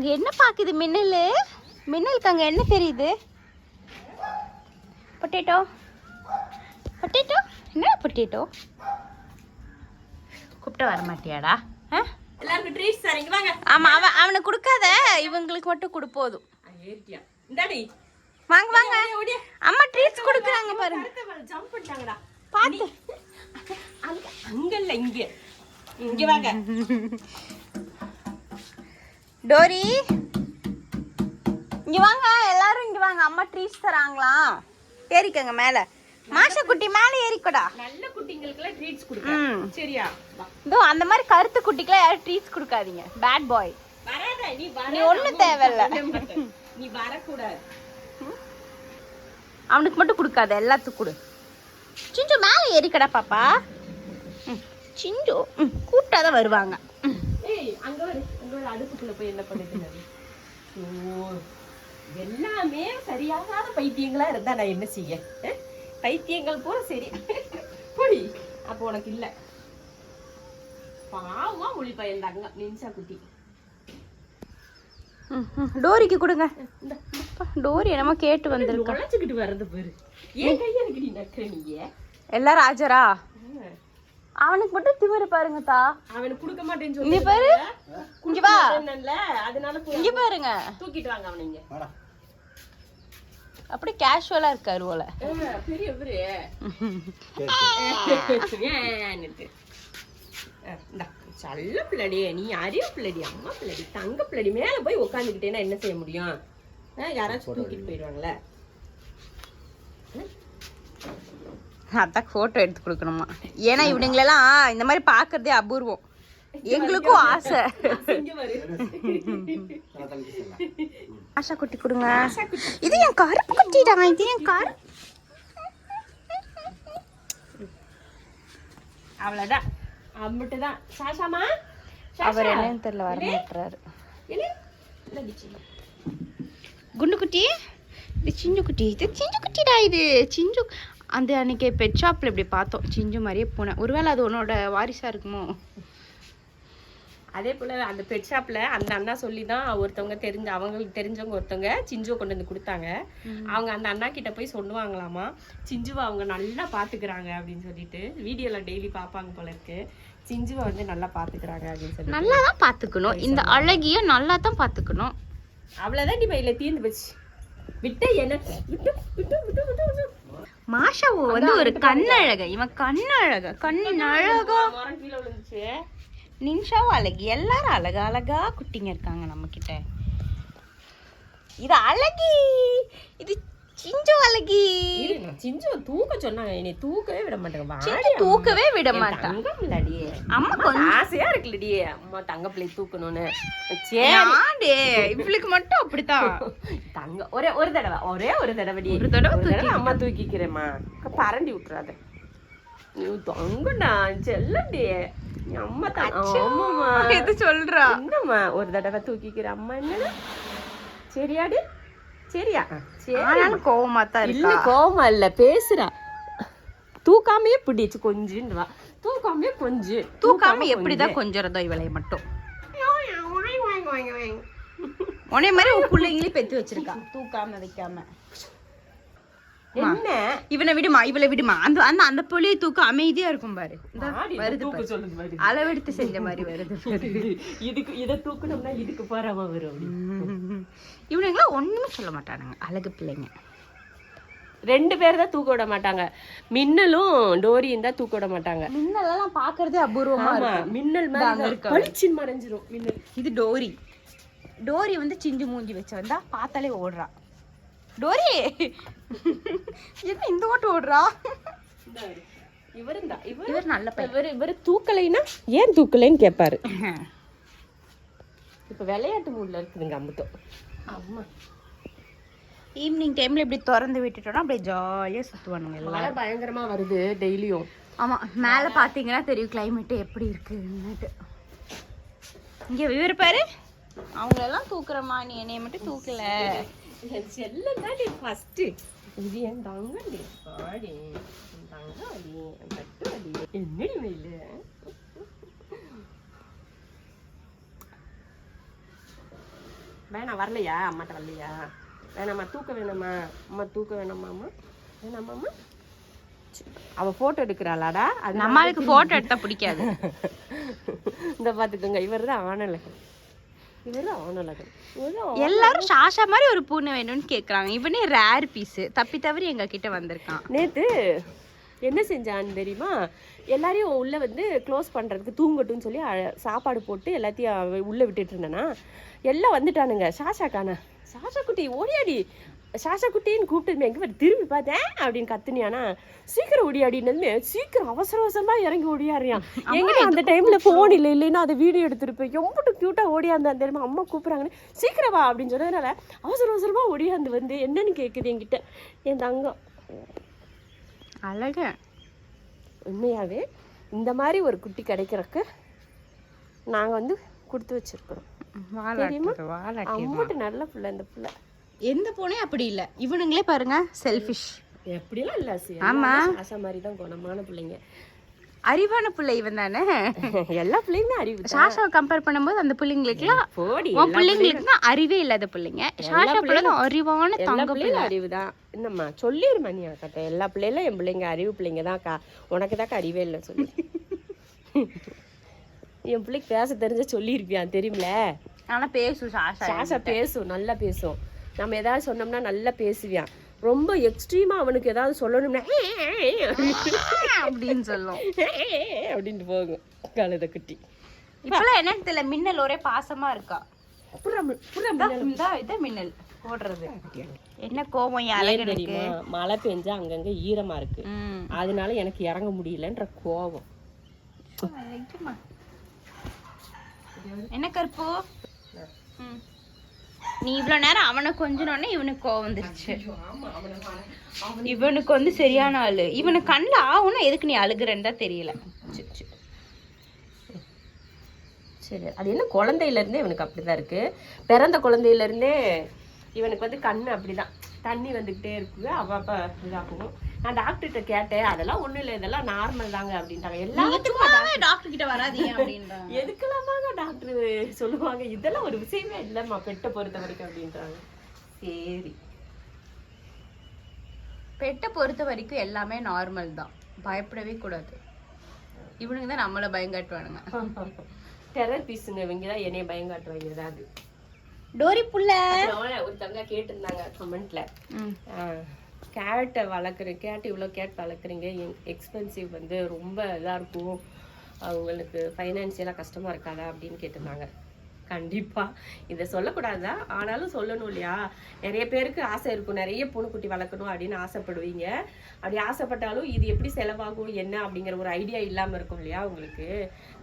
அங்க என்ன பாக்குது மின்னல்? மின்னலுக்கு அங்க என்ன தெரியுது? பொட்டேட்டோ பொட்டேட்டோ என்ன பொட்டேட்டோ? கூப்பிட்ட வர மாட்டியாடா? எல்லாருக்கும் ட்ரீட்ஸ் தரீங்க வாங்க. ஆமா அவனுக்கு கொடுக்காத, இவங்களுக்கு மட்டும் கொடு போதும். இந்தாடி வாங்க வாங்க, அம்மா ட்ரீட்ஸ் கொடுக்குறாங்க பாரு. ஜம்ப் பண்ணிட்டாங்கடா பாத்து. அங்க இல்ல இங்க இங்க வாங்க. டோரி இங்க வாங்க, எல்லாரும் இங்க வாங்க. அம்மா ட்ரீட்ஸ் தராங்களா? ஏறிக்கங்க மேல. மாஷா குட்டி மேல ஏறிக்கடா. நல்ல குட்டிங்களுக்குலாம் ட்ரீட்ஸ் கொடுங்க சரியா? இதோ அந்த மாதிரி கருத்து குட்டிக்குலாம் யாரும் ட்ரீட்ஸ் கொடுக்காதீங்க. Bad boy. வராத நீ ஒண்ணும் தேவையில்ல. நீ வரக்கூடாது. அவனுக்கு மட்டும் கொடுக்காத, எல்லாத்துக்கும் கொடு. சிஞ்சு மேல ஏறிக்கடா பாப்பா. சிஞ்சு கூப்பிட்டாதான் வருவாங்க. ஏய் அங்க ஒரு அடுப்புக்குள்ள போய் என்ன பண்ணிட்டு எல்லாமே சரியாகாத பைத்தியங்களா இருந்தா நான் என்ன செய்ய? பைத்தியங்கள் பூரா சரி பொடி. அப்போ உனக்கு இல்ல பாவமா மொழி பையன்தாங்க நின்சா குட்டி. டோரிக்கு கொடுங்க. டோரி என்னமோ கேட்டு வந்திருக்கா. உழைச்சுக்கிட்டு வர்றது பாரு. ஏன் கையனுக்கு நீ நக்க நீங்க எல்லாரும் ஆஜரா? அவனுக்கு மட்டும் திமிரு பாருங்கத்தா. அவனுக்கு கொடுக்க மாட்டேன்னு சொல்லி பாரு. இங்க வா. அதனால இங்க பாருங்க. தூக்கிட்டு வாங்க அவனை. இங்க அப்படி கேஷுவலா இருக்காரு போல. பெரிய இவரு சல்ல பிள்ளடி, நீ அறிவு பிள்ளடி, அம்மா பிள்ளடி, தங்க பிள்ளடி. மேல போய் உட்காந்துக்கிட்டேன்னா என்ன செய்ய முடியும்? யாராச்சும் தூக்கிட்டு போயிடுவாங்களே. அதான் போட்டோ எடுத்து கொடுக்கணுமா? ஏன்னா இவனுங்களெல்லாம் இந்த மாதிரி பாக்குறதே அபூர்வம். எங்களுக்கும் ஆசை. ஆஷா குட்டி கொடுங்க. இது என் கருப்பு குட்டிடா. இது என் கருப்பு. அவ்வளவுதான், அம்பிட்டுதான். சாஷாமா அவர் என்னன்னு தெரியல, வர மாட்டாரு. குண்டு குட்டி, இது சிஞ்சு குட்டி. இது சிஞ்சு குட்டிடா. இது சிஞ்சு. அந்த அன்னைக்கு பெட் ஷாப்ல இப்படி பார்த்தோம், சிஞ்சு மாதிரியே பூனை. ஒருவேளை அது உன்னோட வாரிசா இருக்குமோ? அதே போல அந்த பெட் ஷாப்ல அந்த அண்ணா சொல்லி தான் ஒருத்தவங்க அவங்களுக்கு தெரிஞ்சவங்க ஒருத்தவங்க சிஞ்சுவை கொண்டு வந்து கொடுத்தாங்க. அவங்க அந்த அண்ணா கிட்ட போய் சொல்லுவாங்களாமா, சிஞ்சுவை அவங்க நல்லா பாத்துக்கிறாங்க அப்படின்னு சொல்லிட்டு. வீடியோல டெய்லி பாப்பாங்க போல இருக்கு. சிஞ்சுவை வந்து நல்லா பாத்துக்கிறாங்க அப்படின்னு சொல்லி. நல்லா தான் பாத்துக்கணும், இந்த அழகிய நல்லா தான் பாத்துக்கணும். அவ்வளவுதான் டி பையில தீர்ந்து போச்சு. விட்டு என்ன விட்டு விட்டு விட்டு விட்டு விட்டு. மாஷா வந்து ஒரு கண்ணழக. இவன் கண்ணழக, கண்ணழகா கீழே விழுந்துச்சு. நின்ஷாவும் அழகி. எல்லாரும் அழகா அழகா குட்டிங்க இருக்காங்க நம்ம கிட்ட. இது அழகி, இது சிஞ்சு அழகி. சிஞ்சு தூக்க சொன்னாங்க, என்னை தூக்கவே விட மாட்டாங்க. சிஞ்சு தூக்கவே விட மாட்டாங்க. தங்கப்பிள்ளடி, அம்மா கொஞ்சம் ஆசையா இருக்குல்லடி அம்மா தங்கப்பிள்ளை தூக்கணும்னு. இவளுக்கு மட்டும் அப்படித்தான். தங்க ஒரு தடவை ஒரு தடவை அம்மா தூக்கிக்கிறேம்மா. பரண்டி விட்டுறாத. நீ தங்கடா செல்லடி அம்மா தான். ஆமாம்மா எது சொல்றா? என்னம்மா ஒரு தடவை தூக்கிக்கிற அம்மா. என்ன சரியாடி? சரியா? ஆனாலும் கோவமா தான் இல்ல, கோவமா இல்ல, பேசுறா. தூக்காமையே பிடிச்சு கொஞ்சுவா. தூக்காமையே கொஞ்சு. தூக்காம எப்படிதான் கொஞ்சறதோ இவளைய மட்டும். உனே மாதிரி உன் பிள்ளைங்களையும் பெத்து வச்சிருக்கா, தூக்காம வைக்காம. என்ன இவனை விடுமா, இவளை விடுமா. அந்த அந்த அந்த புள்ளியை தூக்க அமைதியா இருக்கும் பாரு. வருது, அளவெடுத்து செஞ்ச மாதிரி வருது. இதுக்கு இதை தூக்கணும்னா இதுக்கு போறாம வரும். இவனுங்களாம் ஒண்ணுமே சொல்ல மாட்டானுங்க, அழகு பிள்ளைங்க. 2 பேர் தான் தூக்க விட மாட்டாங்க. மின்னலும் டோரியும் தான் தூக்க விட மாட்டாங்க. மின்னலெல்லாம் பாக்குறதே அபூர்வமா இருக்கும். மின்னல் மாதிரி பளிச்சின் மறைஞ்சிரும் மின்னல். இது டோரி. டோரி வந்து சிஞ்சு மூஞ்சி வச்சு வந்தா பார்த்தாலே ஓடுறா. டோரி என்ன இந்த ஓட்டு ஓடுறா? இவர் நல்ல பையன். இவர் தூக்கலைன்னா ஏன் தூக்கலைன்னு கேட்பாரு. இப்ப விளையாட்டு மூட்ல இருக்குதுங்க அம்புட்டும். அம்மா ஈவினிங் டைம்ல இப்படி திறந்து விட்டுட்டோம்னா அப்படியே ஜாலியா சுத்துவானுங்க எல்லாம். மழை பயங்கரமா வருது டெய்லியும். ஆமா, மேல பாத்தீங்கன்னா தெரியும் கிளைமேட் எப்படி இருக்குன்னுட்டு. இங்க இவர் பாரு, அவங்களெல்லாம் தூக்குறமா, நீ என்னைய மட்டும் தூக்கல. செல்லதாடி ஃபர்ஸ்ட். இது என் தங்கடி பாடி தங்காடி தட்டுடி என்னடி மேல. வேணாம் வரலையா அம்மாட்ட வரலையா வேணாம்மா தூக்க வேணாம்மா அம்மா தூக்க வேணாமாம்மா வேணாமாம்மா அவ போட்டோ எடுக்கிறாளாடா அது நம்மளுக்கு போட்டோ எடுத்தா பிடிக்காது. இந்த பாத்துக்கோங்க இவர் தான் ஆனழகன் எல்லாரும் சாஷா மாதிரி ஒரு பூனை வேணும்னு கேக்குறாங்க. இவனே ரேர் பீஸ் தப்பி தவறி எங்க கிட்ட வந்திருக்கான். நேத்து என்ன செஞ்சான்னு தெரியுமா எல்லாரையும் உள்ள வந்து க்ளோஸ் பண்றதுக்கு தூங்கட்டும்னு சொல்லி சாப்பாடு போட்டு எல்லாத்தையும் உள்ள விட்டுட்டு இருந்தேன்னா எல்லாம் வந்துட்டானுங்க. சாஷா குட்டி ஓடியாடி சாஷா குட்டின்னு கூப்பிட்டு எங்க திரும்பி பார்த்தேன் அப்படின்னு கத்துனியானா சீக்கிரம் ஓடியாடினதுமே சீக்கிரம் அவசரமா இறங்கி ஓடியாடுறியான். எங்கிட்ட அந்த டைம்ல போன் இல்லைன்னா அதை வீடியோ எடுத்துருப்பேன். எம்பிட்டு கியூட்டா ஓடியாந்தான் தெரியுமா அம்மா கூப்பிடுறாங்கன்னு சீக்கிரம் வா அப்படின்னு சொன்னதுனால அவசரமா ஓடியாந்து வந்து என்னன்னு கேக்குது என்கிட்ட என் தங்கம். அழக உண்மையாவே இந்த மாதிரி ஒரு குட்டி கிடைக்கிறதுக்கு நாங்க வந்து கொடுத்து வச்சிருக்கிறோம். அம்மாட்டு நல்ல பிள்ளை இந்த பிள்ளை. எந்த பூனையும் அப்படி இல்லை. இவனுங்களே பாருங்க செல்ஃபிஷ். எப்படிலாம் இல்ல ஆமா ஆசை மாதிரி தான் குணமான பிள்ளைங்க. அறிவான பிள்ளை இவன் தானே. எல்லா பிள்ளைங்களும் அறிவு. சாஷாவை கம்பேர் பண்ணும்போது அந்த பிள்ளைங்களுக்குலாம் உன் பிள்ளைங்களுக்கு தான் அறிவே இல்லாத பிள்ளைங்க. சாஷா பிள்ளை அறிவான தங்க பிள்ளை. அறிவு தான் என்னம்மா சொல்லிருமா நீ கட்ட எல்லா பிள்ளைகளும் என் பிள்ளைங்க அறிவு பிள்ளைங்க தான். உனக்கு தான் அறிவே இல்லை சொல்லி என் பிள்ளைக்கு பேச தெரிஞ்ச சொல்லியிருப்பியான் தெரியுமில. ஆனா பேசும் சாஷா பேசும் நல்லா பேசும். நம்ம ஏதாவது சொன்னோம்னா நல்லா பேசுவியான். ரொம்ப எக்ஸ்ட்ரீமா அவனுக்கு ஏதாவது சொல்லணும்னா அப்படின்னு சொல்லும் அப்படின்ட்டு போகும் கழுத குட்டி. இப்பெல்லாம் என்னன்னு தெரியல மின்னல் ஒரே பாசமா இருக்கா. இதான் மின்னல் போடுறது என்ன கோபம் தெரியுமா மழை பெஞ்சா அங்கங்க ஈரமா இருக்கு அதனால எனக்கு இறங்க முடியலன்ற கோபம். என்ன கருப்பு நீ இவ்வளவு நேரம் அவனை கொஞ்சனோடனே இவனுக்கு கோவம் வந்துருச்சு. இவனுக்கு வந்து சரியான ஆளு. இவனுக்கு கண்ணில் ஆகும்னா எதுக்கு நீ அழுகுறன்னு தான் தெரியல. சரி அது என்ன குழந்தையில இருந்தே இவனுக்கு அப்படிதான் இருக்கு. பிறந்த குழந்தையில இருந்தே இவனுக்கு வந்து கண்ணு அப்படிதான் தண்ணி வந்துகிட்டே இருக்கு. அப்ப இதாகும். நான் டாக்டர்கிட்ட கேட்டேன் அதெல்லாம் ஒண்ணும் இல்லை இதெல்லாம் நார்மல் தாங்க அப்படின்ட்டாங்க. எல்லாத்துக்கும் டாக்டர் கிட்ட வராதீங்க அப்படின்றாங்க. எதுக்கெல்லாம் தாங்க டாக்டர் சொல்லுவாங்க இதெல்லாம் ஒரு விஷயமே இல்லைம்மா பெட்டை பொறுத்த வரைக்கும் அப்படின்றாங்க. சரி பெட்டை பொறுத்த வரைக்கும் எல்லாமே நார்மல் தான். பயப்படவே கூடாது. இவனுக்கு தான் நம்மள பயங்காட்டுவானுங்க. டெரர் பீஸுங்க இவங்க தான் என்னைய பயங்காட்டுவாங்க. ஏதாவது டோரி புள்ள ஒரு தங்க கேட்டிருந்தாங்க கமெண்ட்ல கேட்டை வளர்க்குறேன் கேட் இவ்வளோ கேட் வளர்க்குறீங்க எக்ஸ்பென்சிவ் வந்து ரொம்ப இதாக இருக்கும் அவங்களுக்கு ஃபைனான்சியலாக கஷ்டமாக இருக்காதா அப்படின்னு கேட்டிருந்தாங்க. கண்டிப்பாக இதை சொல்லக்கூடாதுதான் ஆனாலும் சொல்லணும் இல்லையா. நிறைய பேருக்கு ஆசை இருக்கும் நிறைய பூனைக்குட்டி வளர்க்கணும் அப்படின்னு ஆசைப்படுவீங்க. அப்படி ஆசைப்பட்டாலும் இது எப்படி செலவாகும் என்ன அப்படிங்கிற ஒரு ஐடியா இல்லாமல் இருக்கும் இல்லையா உங்களுக்கு.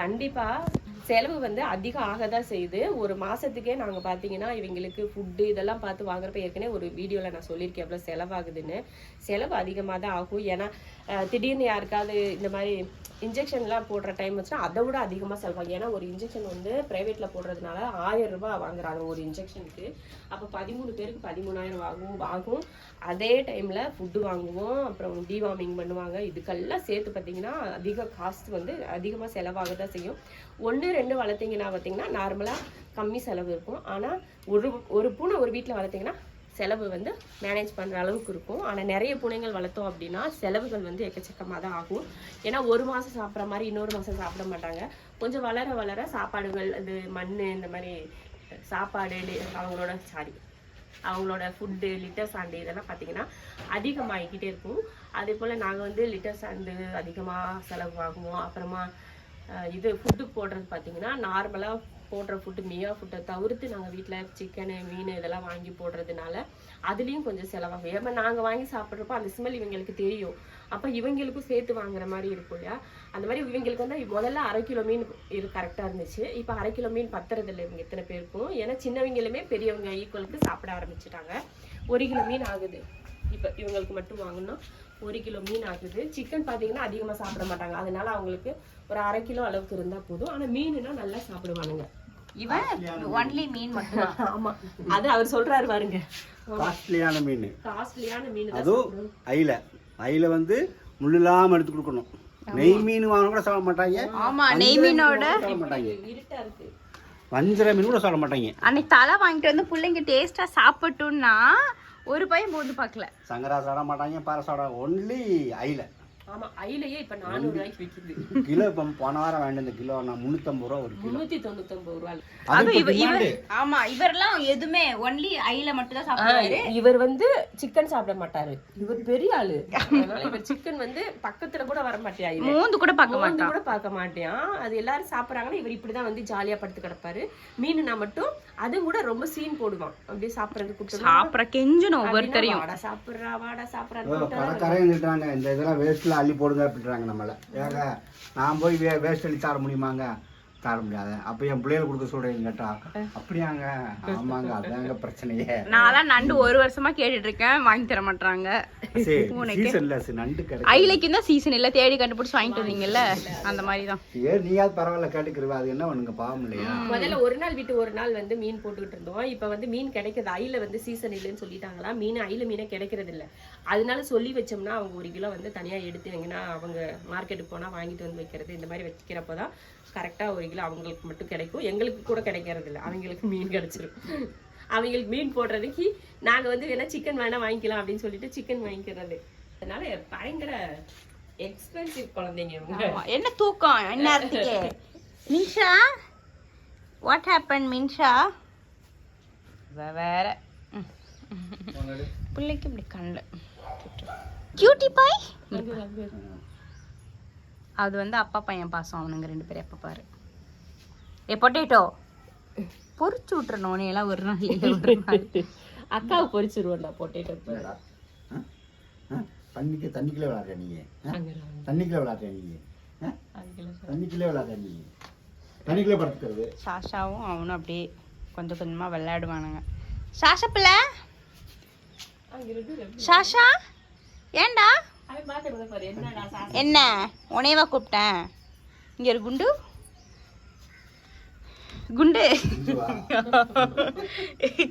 கண்டிப்பாக செலவு வந்து அதிகம் ஆகதான் செய்யுது. ஒரு மாதத்துக்கே நாங்கள் பார்த்தீங்கன்னா இவங்களுக்கு ஃபுட்டு இதெல்லாம் பார்த்து வாங்குறப்ப ஏற்கனவே ஒரு வீடியோவில் நான் சொல்லியிருக்கேன் எவ்வளோ செலவாகுதுன்னு. செலவு அதிகமாக தான் ஆகும். ஏன்னா திடீர்னு யாருக்காவது இந்த மாதிரி இன்ஜெக்ஷன்லாம் போடுற டைம் வச்சுன்னா அதை விட அதிகமாக செலவாகும். ஏன்னா ஒரு இன்ஜெக்ஷன் வந்து ப்ரைவேட்டில் போடுறதுனால 1000 ரூபாய் வாங்குறாங்க ஒரு இன்ஜெக்ஷனுக்கு. அப்போ 13 பேருக்கு 13,000 ஆகும். அதே டைமில் ஃபுட்டு வாங்குவோம் அப்புறம் டிவார்மிங் பண்ணுவாங்க. இதுக்கெல்லாம் சேர்த்து பார்த்தீங்கன்னா அதிக காஸ்ட் வந்து அதிகமாக செலவாக தான் செய்யும். 1-2 வளர்த்திங்கன்னா பார்த்தீங்கன்னா நார்மலாக கம்மி செலவு இருக்கும். ஆனால் ஒரு பூனை ஒரு வீட்டில் வளர்த்திங்கன்னா செலவு வந்து மேனேஜ் பண்ணுற அளவுக்கு இருக்கும். ஆனால் நிறைய பூனைகள் வளர்த்தோம் அப்படின்னா செலவுகள் வந்து எக்கச்சக்கமாக தான் ஆகும். ஏன்னா ஒரு மாதம் சாப்பிட்ற மாதிரி இன்னொரு மாதம் சாப்பிட மாட்டாங்க. கொஞ்சம் வளர வளர சாப்பாடுகள் அது மண் இந்த மாதிரி சாப்பாடு அவங்களோட ஃபுட்டு லிட்டர் சாண்டு இதெல்லாம் பார்த்தீங்கன்னா அதிகமாகிக்கிட்டே இருக்கும். அதே போல் நாங்கள் வந்து லிட்டர் சாண்டு அதிகமாக செலவாகுவோம். அப்புறமா இது ஃபுட்டு போடுறது பார்த்தீங்கன்னா நார்மலாக போடுற ஃபுட்டு மியா ஃபுட்டை தவிர்த்து நாங்கள் வீட்டில் சிக்கனு மீன் இதெல்லாம் வாங்கி போடுறதுனால அதுலேயும் கொஞ்சம் செலவாகும். ஏன்னா நாங்கள் வாங்கி சாப்பிட்றப்போ அந்த ஸ்மெல் இவங்களுக்கு தெரியும். அப்போ இவங்களுக்கும் சேர்த்து வாங்குற மாதிரி இருக்கும் இல்லையா. அந்த மாதிரி இவங்களுக்கு வந்து முதல்ல 1/2 கிலோ மீன் இது கரெக்டாக இருந்துச்சு. இப்போ 1/2 கிலோ மீன் பத்துறதில்லை இவங்க எத்தனை பேருக்கும். ஏன்னா சின்னவங்களுமே பெரியவங்க ஈக்குவலுக்கு சாப்பிட ஆரம்பிச்சுட்டாங்க. 1 கிலோ மீன் ஆகுது. இப்போ இவங்களுக்கு மட்டும் வாங்கணும் 1 கிலோ மீன் ஆகுது. சிக்கன் பார்த்தீங்கன்னா அதிகமாக சாப்பிட மாட்டாங்க. அதனால அவங்களுக்கு ஒரு 1/2 கிலோ அளவுக்கு இருந்தால் போதும். ஆனால் மீனுனா நல்லா சாப்பிடுவானுங்க. இவன் ஒன்லி மீன் மட்டும். ஆமா அது அவர் சொல்றாரு பாருங்க. காஸ்ட்லியான மீன் அதுவும் ஐல வந்து முள்ளில்லாம எடுத்து கொடுக்கணும். நெய் மீன் வாங்க கூட சாப்பிட மாட்டாங்க. ஆமா நெய் மீனோட இருட்டா இருக்கு வஞ்சிர மீன் கூட சாப்பிட மாட்டாங்க. அன்னைக்கு தலை வாங்கிட்டு வந்து பிள்ளைங்க டேஸ்டா சாப்பிட்டுன்னா ஒரு பையன் போந்து பார்க்கல. சங்கரா சாப்பிட மாட்டாங்க, பாறை சாப்பிட ஒன்லி ஐல. ஆமா, ஐலையே இப்ப 400 ரூபாய்க்கு விக்குது. கிலோ இப்போ போன வாரம் வேண்டிய கிலோ நான் 350 ரூபா ஒரு கிலோ. 399 ரூபாய். ஆமா, இவரெல்லாம் எதுவுமே ஒன்லி ஐல மட்டும் தான் சாப்பிடுவாரு. இவர் வந்து சிக்கன் சாப்பிட மாட்டாரு. இவர் பெரிய ஆளு. அதனால இவர் சிக்கன் வந்து பக்கத்துல கூட வர மாட்டேன். மூந்து கூட பார்க்க மாட்டேன். அது எல்லாரும் சாப்பிடுறாங்கன்னா இவர் இப்படிதான் வந்து ஜாலியா படுத்து கிடப்பாரு. மீனுனா மட்டும் அதுவும் கூட ரொம்ப சீன் போடுவான். அப்படியே சாப்பிடுறது கூப்பிட்டு சாப்பிட கெஞ்சணும் ஒவ்வொருத்தரையும். வாடா சாப்பிடுறா கரையாங்க இந்த இதெல்லாம் வேஸ்ட்ல அள்ளி போடுங்க அப்படின்றாங்க நம்மள. ஏங்க நான் போய் வேஸ்ட் அள்ளி தர முடியுமாங்க? தர முடியாது. அப்ப என் பிள்ளைகள் கொடுக்க சொல்றீங்க கேட்டா அப்படியாங்க? ஆமாங்க, அதாங்க பிரச்சனையே. நான் நண்டு 1 வருஷமா கேட்டுட்டு இருக்கேன், வாங்கி தர மாட்டாங்க. நண்டு ஐலைக்கு தான் சீசன் இல்ல, தேடி கண்டுபிடிச்சு வாங்கிட்டு வந்தீங்கல்ல, அந்த மாதிரி தான். நீயாவது பரவாயில்ல கேட்டுக்கிறவா, அது என்ன பண்ணுங்க பாவம் இல்லையா? முதல்ல ஒரு நாள் விட்டு ஒரு நாள் வந்து மீன் போட்டுக்கிட்டு இருந்தோம். இப்ப வந்து மீன் கிடைக்கிறது, ஐல வந்து சீசன் இல்லைன்னு சொல்லிட்டாங்களா. ஐல மீனை கிடைக்கிறது இல்ல. அதனால சொல்லி வச்சோம்னா அவங்க 1 கிலோ வந்து தனியா எடுத்து வைங்கன்னா அவங்க மார்க்கெட்டுக்கு போனா வாங்கிட்டு வந்து வைக்கிறது. இந்த மாதிரி வச்சுக்கிறப்பதான் கரெக்டா 1 கிலோ அவங்களுக்கு மட்டும் கிடைக்கும். எங்களுக்கு கூட கிடைக்கிறது இல்லை, அவங்களுக்கு மீன் கிடைச்சிரும். அவங்களுக்கு மீன் போடுறதுக்கு நாங்க வந்து வேணா சிக்கன் வேணா வாங்கிக்கலாம் அப்படின்னு சொல்லிட்டு சிக்கன் வாங்கிக்கிறது. அதனால பயங்கர எக்ஸ்பென்சிவ் குழந்தைங்க. என்ன தூக்கம் இந்நேரத்துக்கு? மின்ஷா, வாட் ஹேப்பன் மின்ஷா? வேற பிள்ளைக்கு இப்படி கண்ணல கியூட்டி பாய். அது வந்து அப்பா பையன் பாசம், அவனுங்க 2 பேரும் எப்ப பாரு. பொட்டேட்டோ பொரிச்சு விட்டுறணும் நீ எல்லாம் ஒரு நாள். அக்காவை பொரிச்சிருவோம்டா பொட்டேட்டோ. தண்ணிக்குள்ளே விளாட்ற நீங்க, தண்ணிக்குள்ளே விளாட்ற நீங்க, தண்ணிக்குள்ளே விளாட்ற நீங்க, தண்ணிக்குள்ளே படுத்துக்கிறது. சாஷாவும் அவனும் அப்படியே கொஞ்சம் கொஞ்சமா விளையாடுவானுங்க. சாஷா பிள்ளை, சாஷா ஏண்டா என்ன உனையவா கூப்பிட்டேன்? இங்க ஒரு குண்டு குண்டு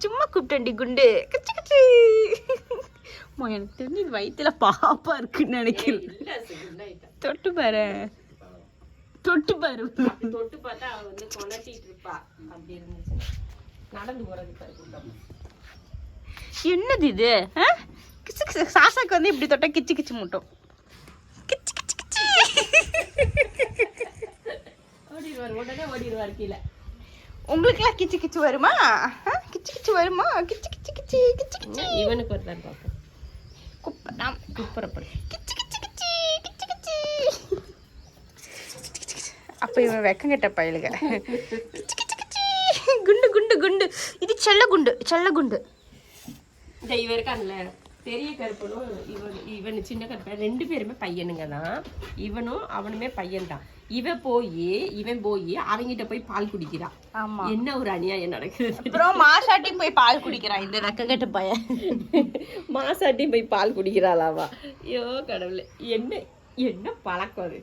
சும்மா கூப்பிட்டேன்டி குண்டு. கச்சி கச்சி. எனக்கு தெரிஞ்சு வயிற்றுல பாப்பா இருக்குன்னு நினைக்கிறேன். தொட்டு பாரு, தொட்டு பாரு. தொட்டு பார்த்தா அவ வந்து கொணட்டிட்டு இருப்பா. அப்படி இருந்துச்சு நடந்து போறது பாரு. என்னது இது? சாசாக்கு வந்து இப்படி தொட்டா கிச்சு கிச்சு முட்டும். கிச்சு கிச்சு கிச்சு ஓடிடுவார், உடனே ஓடிடுவார் கீழே. உங்களுக்குலாம் கிச்சு கிச்சு வருமா? கிச்சு கிச்சு வருமா? கிச்சு கிச்சு கிச்சு கிச்சு கிச்சு. இவனுக்கு வருதான் பார்ப்போம். குப்பரப்படு கிச்சு கிச்சு கிச்சு கிச்சு கிச்சு. அப்ப இவன் வெக்கங்கட்ட பயலுக. கிச்சு கிச்சு கிச்சு. குண்டு குண்டு குண்டு. இது செல்ல குண்டு, செல்ல குண்டு. இந்த இவன் இருக்கான்ல பெரிய கருப்பனும் இவன் சின்ன கருப்பன் 2 பேருமே பையனுங்க தான். இவனும் அவனுமே பையன் தான். இவன் போய் அவங்கிட்ட போய் பால் குடிக்கிறான். ஆமா, என்ன ஒரு அநியாயம் நடக்குது. அப்புறம் மாசாட்டியும் போய் பால் குடிக்கிறான் இந்த வெக்கங்கட்ட பையன். மாசாட்டியும் போய் பால் குடிக்கிறாளாவா? ஐயோ கடவுளே, என்ன என்ன பழக்கம் அது.